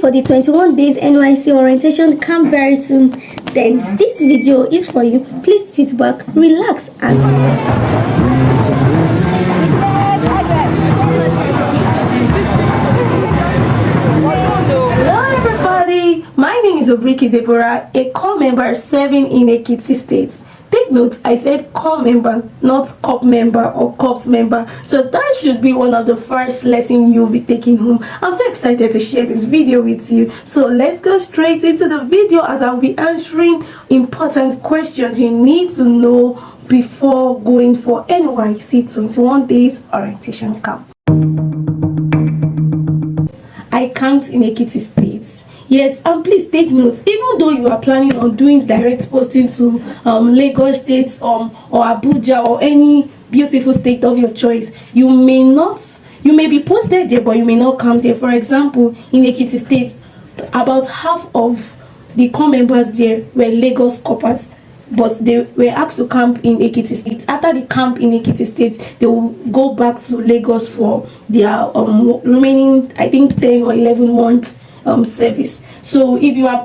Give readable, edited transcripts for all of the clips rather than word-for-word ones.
for the 21 days NYSC Orientation camp very soon, then this video is for you. Please sit back, relax, and hello everybody, my name is Obriki Deborah, a corps member serving in Ekiti State. Take note, I said corps member, not corps member or corps member. So that should be one of the first lessons you'll be taking home. I'm so excited to share this video with you. So let's go straight into the video as I'll be answering important questions you need to know before going for NYSC 21 days orientation camp. I camped in Ekiti State. Yes, and please take notes. Even though you are planning on doing direct posting to Lagos State or Abuja or any beautiful state of your choice, you may be posted there, but you may not camp there. For example, in Ekiti State, about half of the corps members there were Lagos corpers, but they were asked to camp in Ekiti State. After the camp in Ekiti State, they will go back to Lagos for their remaining, I think, 10 or 11 months service. So if you are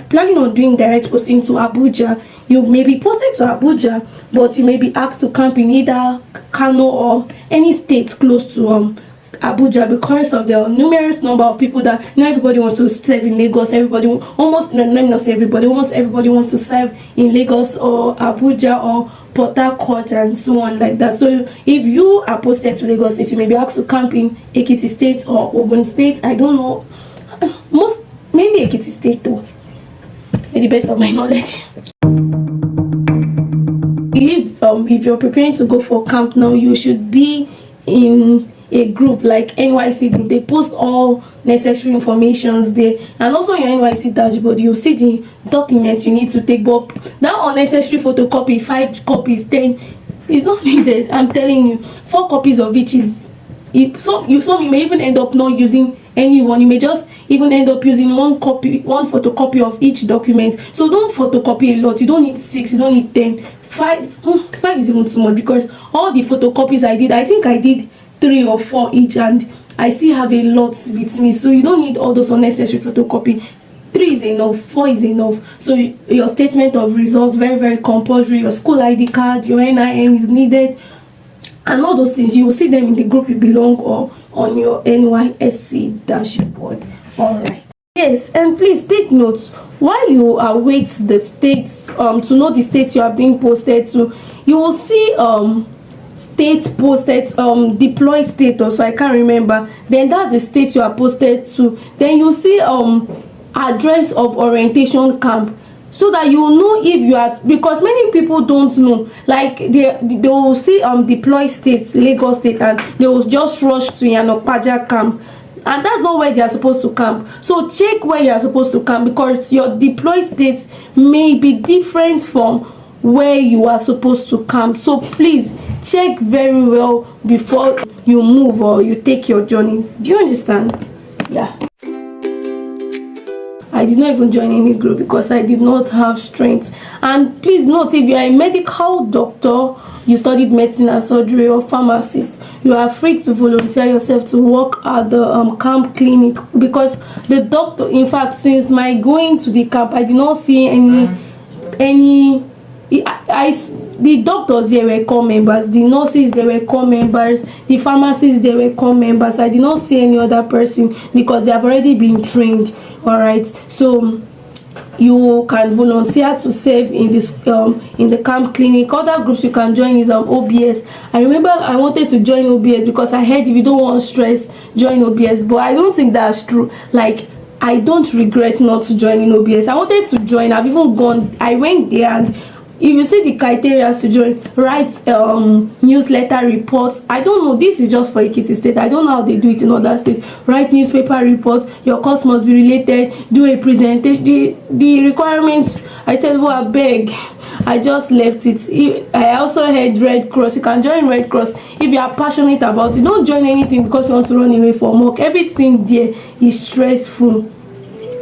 planning on doing direct posting to Abuja, you may be posted to Abuja, but you may be asked to camp in either Kano or any state close to Abuja, because of the numerous number of people that not everybody wants to serve in Lagos. Almost everybody wants to serve in Lagos or Abuja or Port Harcourt and so on like that. So if you are posted to Lagos State, you may be asked to camp in Ekiti State or Ogun State. I don't know, mainly Ekiti State though, to the best of my knowledge. If you're preparing to go for camp now, you should be in a group like NYSC group. They post all necessary informations there, and also your NYSC dashboard you'll see the documents you need to take. But that unnecessary photocopy, 5 copies, 10 is not needed. I'm telling you, 4 copies of which is some you may even end up not using any one. You may just even end up using one photocopy of each document. So don't photocopy a lot. You don't need 6, you don't need 10. 5 is even too much, because all the photocopies I think I did 3 or 4 each, and I still have a lot with me. So you don't need all those unnecessary photocopy. 3 is enough, 4 is enough. So your statement of results, very, very compulsory. Your school ID card, your NIN is needed, and all those things. You will see them in the group you belong or on your NYSC dashboard. All right. Yes, and please take notes while you await the states to know the states you are being posted to. You will see state posted deployed status. I can't remember. Then that's the state you are posted to. Then you see address of orientation camp, so that you know if you are, because many people don't know. Like they will see deployed states, Lagos State, and they will just rush to Yanopaja camp, and that's not where they are supposed to camp. So check where you are supposed to camp, because your deployed states may be different from where you are supposed to camp. So please check very well before you move or you take your journey. Do you understand? Yeah. I did not even join any group because I did not have strength. And please note, if you are a medical doctor, you studied medicine and surgery, or pharmacist, you are free to volunteer yourself to work at the camp clinic, because the doctor, in fact, since my going to the camp, I did not see the doctors there were corps members, the nurses they were corps members, the pharmacists they were corps members. I did not see any other person because they have already been trained. All right, so you can volunteer to serve in this in the camp clinic. Other groups you can join is OBS. I remember I wanted to join OBS because I heard if you don't want stress, join OBS, but I don't think that's true. Like, I don't regret not joining OBS. I wanted to join. I've even gone. I went there, and if you see the criteria to join, write newsletter reports. I don't know, this is just for Ekiti State. I don't know how they do it in other states. Write newspaper reports. Your course must be related. Do a presentation. The requirements, I said, well, I beg. I just left it. I also heard Red Cross. You can join Red Cross if you are passionate about it. Don't join anything because you want to run away from work. Everything there is stressful.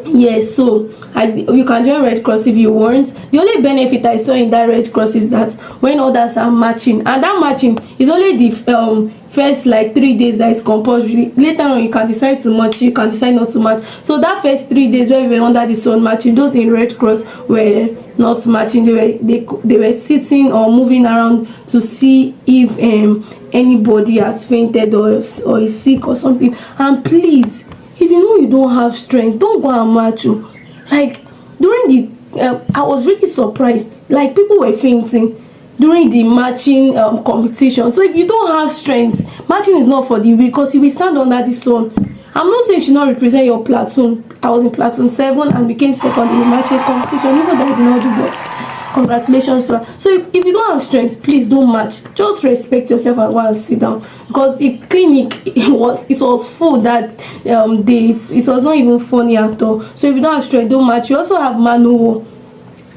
Yes, so You can join Red Cross if you want. The only benefit I saw in that Red Cross is that when others are matching, and that matching is only the first like 3 days that is compulsory. Later on you can decide to match, you can decide not to match. So that first 3 days where we were under the sun matching, those in Red Cross were not matching. They were sitting or moving around to see if anybody has fainted or is sick or something. And please, if you know you don't have strength, don't go and match. Like during the I was really surprised, like people were fainting during the matching competition. So if you don't have strength, matching is not for the weak, because you will stand under the sun. I'm not saying you should not represent your platoon. I was in platoon 7 and became second in the matching competition, even though I did not do that. Congratulations to her. So if you don't have strength, please don't match. Just respect yourself and go and sit down, because the clinic, it was full that day. It was not even funny at all. So if you don't have strength, don't match. You also have manual.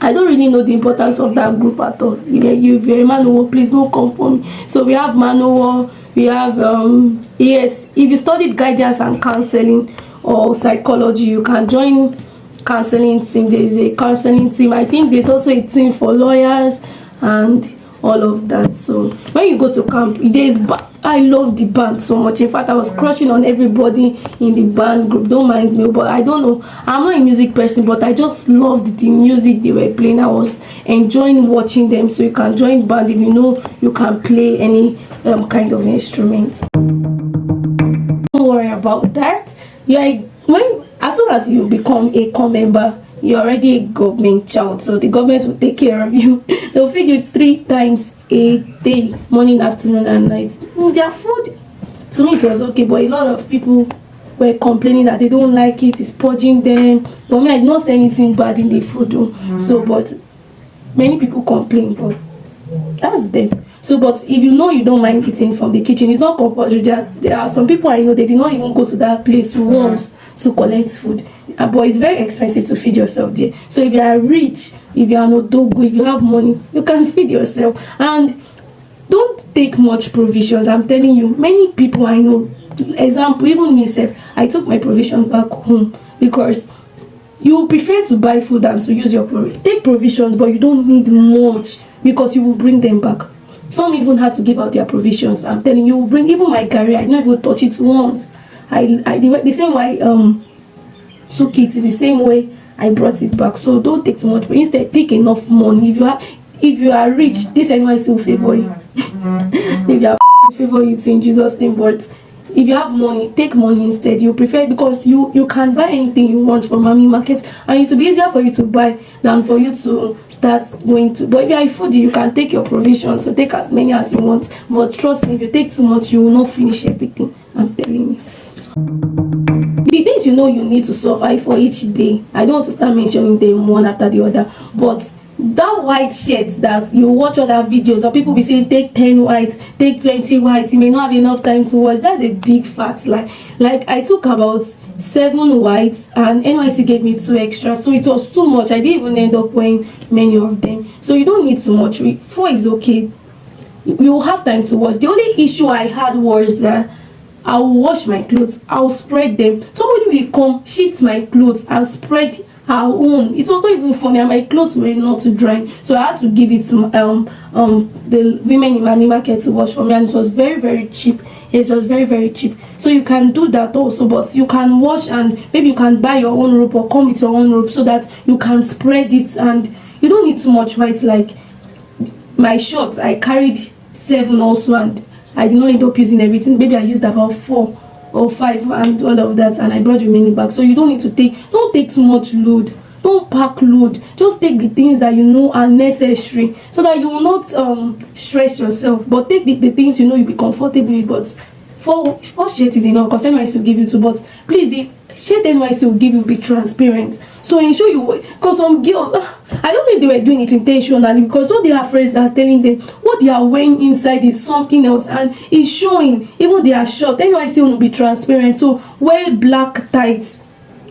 I don't really know the importance of that group at all. If you're a manual, please don't come for me. So we have manual, we have yes, if you studied guidance and counseling or psychology, you can join counseling team. There's a counseling team. I think there's also a team for lawyers and all of that. So when you go to camp, I love the band so much. In fact, I was crushing on everybody in the band group. Don't mind me, but I don't know, I'm not a music person, but I just loved the music they were playing. I was enjoying watching them. So you can join band if you know you can play any kind of instrument. Don't worry about that. As soon as you become a core member, you're already a government child, so the government will take care of you. They'll feed you 3 times a day, morning, afternoon and night. Their food, to me it was okay, but a lot of people were complaining that they don't like it, it's purging them. But me, I did not say anything bad in the food though. So but many people complain, but that's them. So but if you know you don't mind eating from the kitchen, it's not compulsory. There are some people I know, they did not even go to that place once to collect food, but it's very expensive to feed yourself there. So if you are rich, if you are not dogo, if you have money, you can feed yourself. And don't take much provisions. I'm telling you, many people I know, example, even myself, I took my provisions back home, because you prefer to buy food than to use your provisions. Take provisions, but you don't need much, because you will bring them back. Some even had to give out their provisions. I'm telling you, bring even my career, I didn't even touch it once. The same way I took it, the same way I brought it back. So don't take too much, but instead take enough money. If you are rich, this NYSC will favor you. If you are favor you too, in Jesus' name. But if you have money, take money instead. You prefer, because you can buy anything you want from Mami Market, and it will be easier for you to buy than for you to start going to. But if you are a foodie, you can take your provisions, so take as many as you want. But trust me, if you take too much, you will not finish everything. I'm telling you. The things you know you need to survive for each day, I don't want to start mentioning them one after the other, but that white shirt that you watch other videos or people be saying take 10 whites, take 20 whites, you may not have enough time to watch, that's a big fact. Like I took about 7 whites and NYSC gave me 2 extra, so it was too much. I didn't even end up wearing many of them. So you don't need too much. 4 is okay, you will have time to watch. The only issue I had was that I'll wash my clothes, I'll spread them, somebody will come shift my clothes and spread her own. It was not even funny, and my clothes were not dry, so I had to give it to the women in Mami Market to wash for me, and it was very, very cheap. It was very, very cheap. So you can do that also, but you can wash, and maybe you can buy your own rope or come with your own rope so that you can spread it, and you don't need too much white. Like my shorts, I carried 7 also, and I did not end up using everything. Maybe I used about 4 or 5 and all of that, and I brought the remaining back. So you don't need to don't take too much load, don't pack load. Just take the things that you know are necessary, so that you will not stress yourself. But take the things you know you'll be comfortable with. But for shirt is enough, because NYSC will give you 2. But please, the shirt NYSC will give you be transparent, so ensure you, because some girls, I don't think they were doing it intentionally, because though they have friends that are telling them what they are wearing inside is something else and it's showing. Even they are short, NYSC will be transparent. So wear black tights,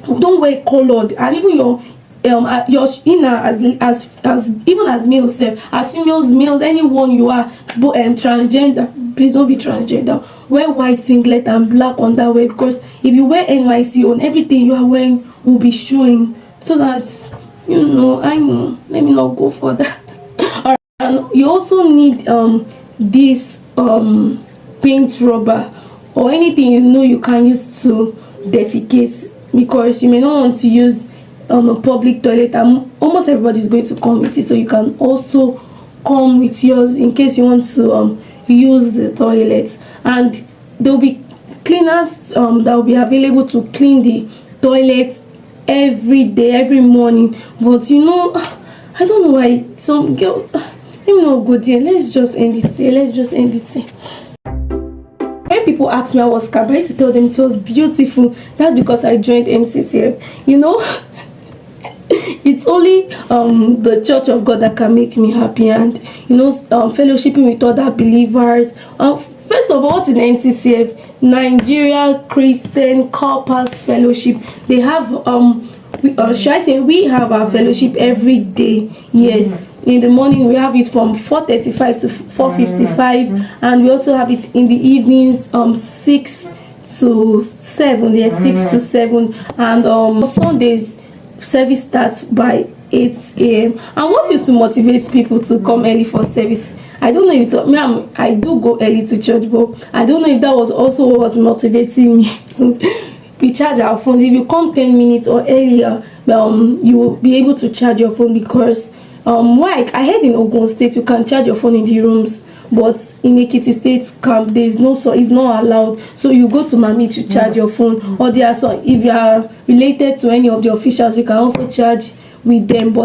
don't wear colored, and even your inner, as even as male self, as females, males, anyone you are, transgender, please don't be transgender. Wear white singlet and black underwear, because if you wear NYSC on, everything you are wearing will be showing. so that I know, let me not go for that. All right. And you also need this paint rubber or anything you can use to defecate, because you may not want to use a public toilet, and almost everybody is going to come with it, so you can also come with yours in case you want to use the toilet. And there will be cleaners that will be available to clean the toilet every day, every morning. But I don't know why some girl, let me not go there. Let's just end it here. When people ask me how was camp, I used to tell them it was beautiful. That's because I joined NCCF. It's only the Church of God that can make me happy, and fellowshipping with other believers. First of all, what is NCCF? Nigeria Christian Corpus Fellowship. They have should I say we have our fellowship every day. Yes. In the morning we have it from 4:35 to 4:55, and we also have it in the evenings 6 to 7. Yes, 6 to 7, and Sundays service starts by 8 a.m. And what used to motivate people to come early for service? I don't know if I do go early to church, but I don't know if that was also what was motivating me to recharge our phones. If you come 10 minutes or earlier, you will be able to charge your phone, because I heard in Ogun State you can charge your phone in the rooms, but in Ekiti State camp there is it's not allowed. So you go to Mami to charge your phone, or if you are related to any of the officials, you can also charge with them.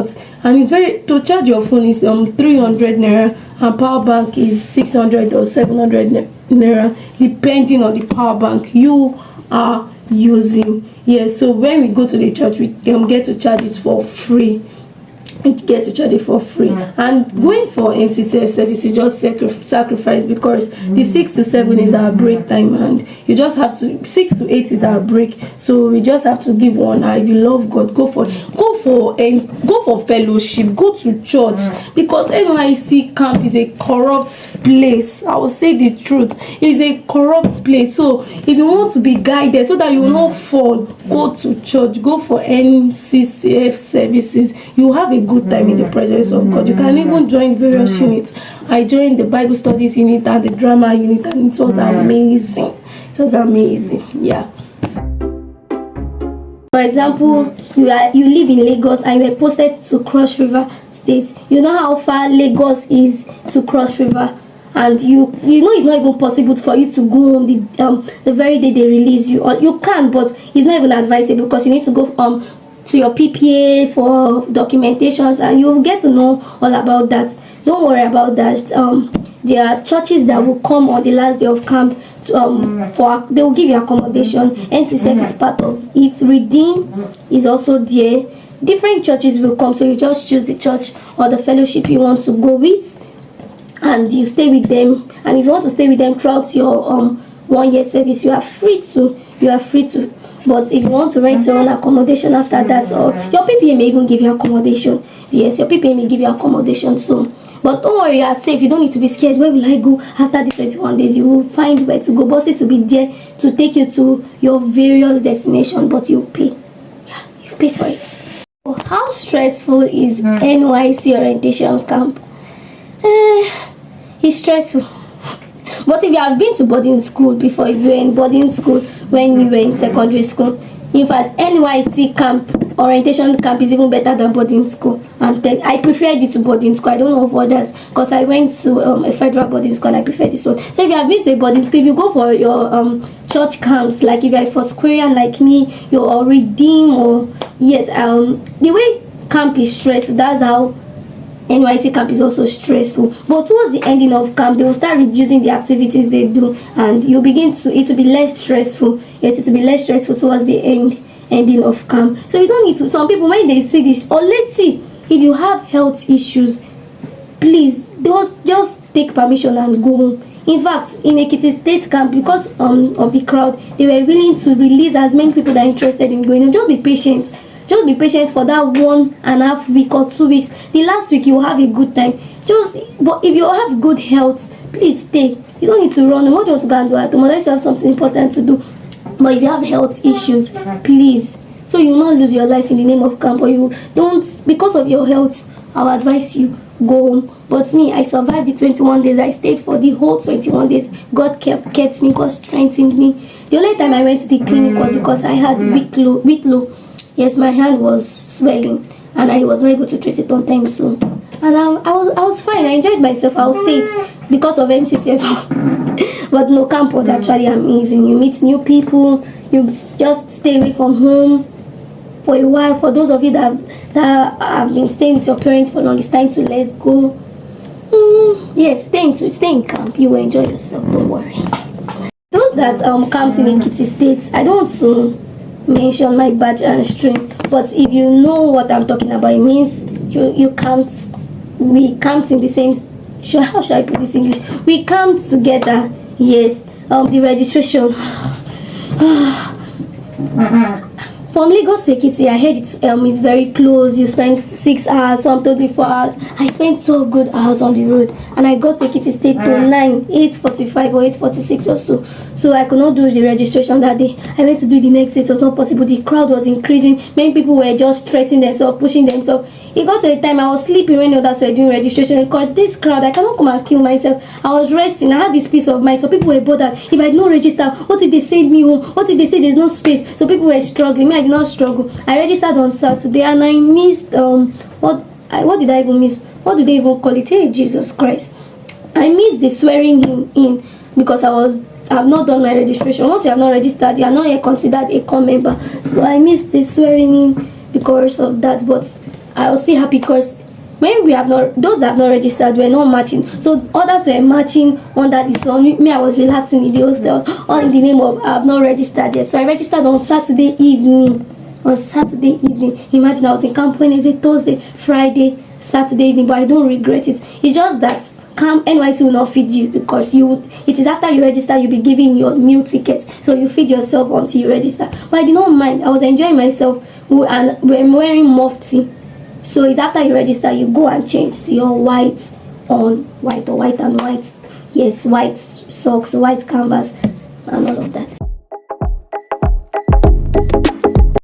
And it's to charge your phone is 300 naira, and power bank is 600 or 700 naira, depending on the power bank you are using. Yes, so when we go to the church, we get to charge it for free. And going for NCCF service is just sacrifice, because the 6 to 7 is our break time, and you just have to 6 to 8 is our break, so we just have to give one. If you love God, go for fellowship, go to church, because NYSC camp is a corrupt place. I will say the truth, it's a corrupt place. So if you want to be guided so that you will not fall, go to church, go for NCCF services. You have a good time in the presence of God. You can even join various units. I joined the Bible studies unit and the drama unit, and it was amazing. Yeah. For example, you live in Lagos and you were posted to Cross River State. You know how far Lagos is to Cross River, and you know it's not even possible for you to go on the very day they release you. Or you can, but it's not even advisable, because you need to go to your PPA for documentations, and you'll get to know all about that. Don't worry about that. There are churches that will come on the last day of camp. They will give you accommodation. NCCF is part of it. Redeem is also there. Different churches will come, so you just choose the church or the fellowship you want to go with, and you stay with them. And if you want to stay with them throughout your 1 year service, you are free to. But if you want to rent your own accommodation after that, or your PPA may even give you accommodation. Yes, your PPA may give you accommodation soon. But don't worry, you are safe. You don't need to be scared. Where will I go after these 21 days? You will find where to go. Buses will be there to take you to your various destinations, but you pay. Yeah, you pay for it. So how stressful is NYSC Orientation camp? It's stressful. But if you have been to boarding school before, if you were in boarding school when you were in secondary school, in fact, NYSC camp, orientation camp is even better than boarding school. And then I preferred it to boarding school. I don't know of others, because I went to a federal boarding school and I preferred this one. So if you have been to a boarding school, if you go for your church camps, like if you're a Foursquarean like me, you're Redeem, or yes, the way camp is stressful, that's how NYSC camp is also stressful. But towards the ending of camp, they will start reducing the activities they do, and you begin it to be less stressful. Yes, it will be less stressful towards the ending of camp. So you don't need to. Some people, when they see this, or let's see, if you have health issues, please just take permission and go home. In fact, in Ekiti State camp, because of the crowd, they were willing to release as many people that are interested in going. Just be patient. Just be patient for that 1.5 week or 2 weeks. The last week you will have a good time. But if you have good health, please stay. You don't need to run. What do you want to go and do at home unless you have something important to do? But if you have health issues, please So you will not lose your life in the name of camp, or you don't, because of your health. I'll advise you go home. But me, I survived the 21 days. I stayed for the whole 21 days. God kept me. God strengthened me. The only time I went to the clinic was because I had weak low. Yes, my hand was swelling, and I was not able to treat it on time. So, and I was fine. I enjoyed myself. I'll say it because of NCC. But no, camp was actually amazing. You meet new people. You just stay away from home for a while. For those of you that have been staying with your parents for long, it's time to let's go. Yes, stay in camp. You will enjoy yourself. Don't worry. Those that camped in Ekiti State, I don't want to mention my badge and stream, but if you know what I'm talking about, it means you camped. We camped in the same. How should I put this in English? We camped together. Yes. The registration. From Lagos to Ekiti, I heard it's very close. You spend 6 hours, some told me 4 hours. I spent so good hours on the road, and I got to Ekiti State to 8:45 or 8:46 or so. So I could not do the registration that day. I went to do it the next day. It was not possible. The crowd was increasing. Many people were just stressing themselves, pushing themselves. It got to a time I was sleeping when others were doing registration. Because this crowd, I cannot come and kill myself. I was resting. I had this peace of mind. So people were bothered. If I did not register, what if they send me home? What if they say there's no space? So people were struggling. Me, I did not struggle. I registered on Saturday, and I missed what did I even miss? What do they even call it? Hey, Jesus Christ! I missed the swearing in because I have not done my registration. Once you have not registered, you are not yet considered a core member. So I missed the swearing in because of that. But I was still happy because when those that have not registered were not matching. So others were matching under the sun. Me, I was relaxing in the hostel, all in the name of I have not registered yet. So I registered on Saturday evening. Imagine, I was in camp Wednesday, Thursday, Friday, Saturday evening, but I don't regret it. It's just that camp NYSC will not feed you because it is after you register you'll be giving your meal tickets, so you feed yourself until you register. But I did not mind. I was enjoying myself, and we're wearing mufti. So it's after you register you go and change to your white on white, or white and white. Yes, white socks, white canvas, and all of that.